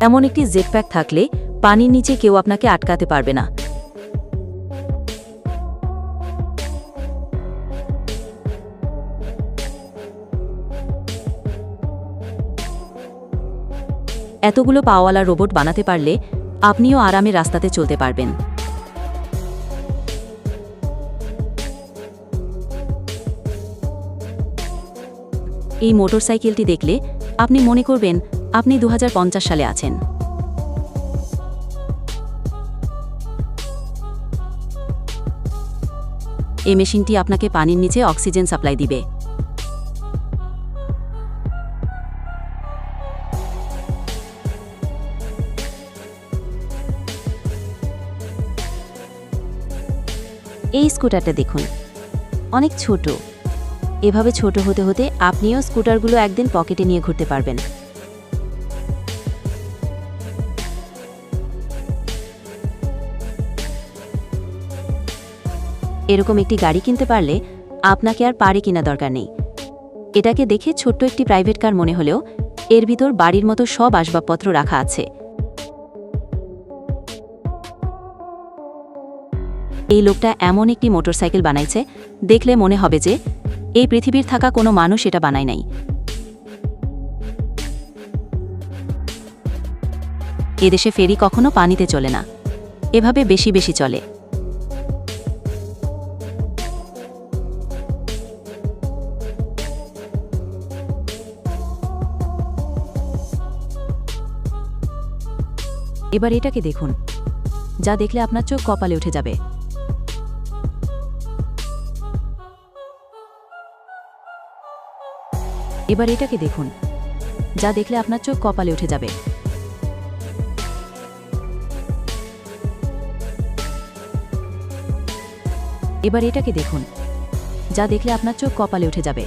এমন একটি জেটপ্যাক থাকলে পানির নিচে কেউ আপনাকে আটকাতে পারবে না। এতগুলো পাওয়ালা রোবট বানাতে পারলে আপনিও আরামে রাস্তাতে চলতে পারবেন। এই মোটরসাইকেলটি দেখলে আপনি মনে করবেন আপনি 2050 সালে আছেন। এই মেশিনটি আপনাকে পানির নিচে অক্সিজেন সাপ্লাই দিবে। এই স্কুটারটা দেখুন, অনেক ছোট। এভাবে ছোট হতে হতে আপনিও স্কুটারগুলো একদিন পকেটে নিয়ে ঘুরতে পারবেন। এরকম একটি গাড়ি কিনতে পারলে আপনাকে আর পাড়ি কিনা দরকার নেই। এটাকে দেখে ছোট্ট একটি প্রাইভেট কার মনে হলেও এর ভিতর বাড়ির মতো সব আসবাবপত্র রাখা আছে। এই লোকটা এমন একটি মোটরসাইকেল বানাইছে, দেখলে মনে হবে যে এই পৃথিবীর থাকা কোনো মানুষ এটা বানায় নাই। এদেশে ফেরি কখনো পানিতে চলে না, এভাবে বেশি বেশি চলে। এবার এটাকে দেখুন, যা দেখলে আপনার চোখ কপালে উঠে যাবে। এবার এটাকে দেখুন, যা দেখলে আপনার চোখ কপালে উঠে যাবে। এবার এটাকে দেখুন, যা দেখলে আপনার চোখ কপালে উঠে যাবে।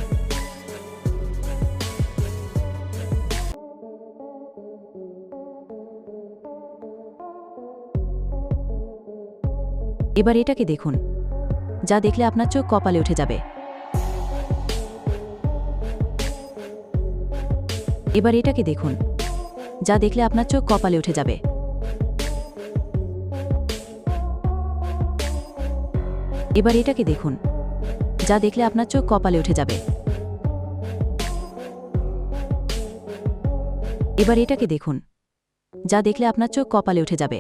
এবার এটাকে দেখুন, যা দেখলে আপনার চোখ কপালে উঠে যাবে। এবার এটাকে দেখুন, যা দেখলে আপনার চোখ কপালে উঠে যাবে। এবার এটাকে দেখুন, যা দেখলে আপনার চোখ কপালে উঠে যাবে। এবার এটাকে দেখুন, যা দেখলে আপনার চোখ কপালে উঠে যাবে।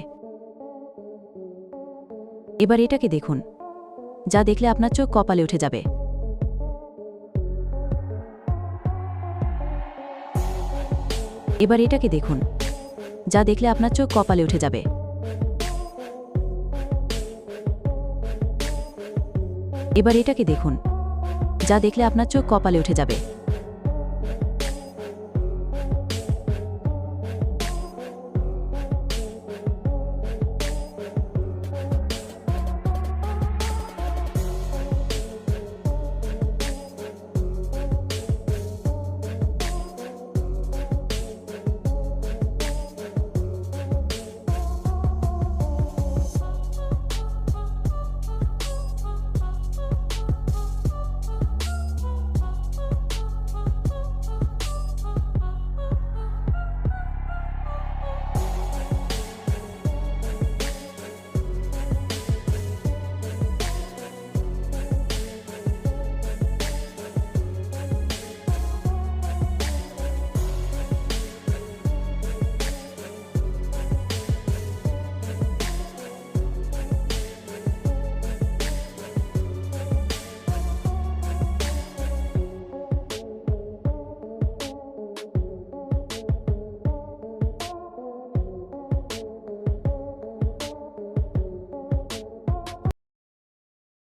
এবার এটাকে দেখুন, যা দেখলে আপনার চোখ কপালে উঠে যাবে। এবার এটাকে দেখুন, যা দেখলে আপনার চোখ কপালে উঠে যাবে। এবার এটাকে দেখুন, যা দেখলে আপনার চোখ কপালে উঠে যাবে।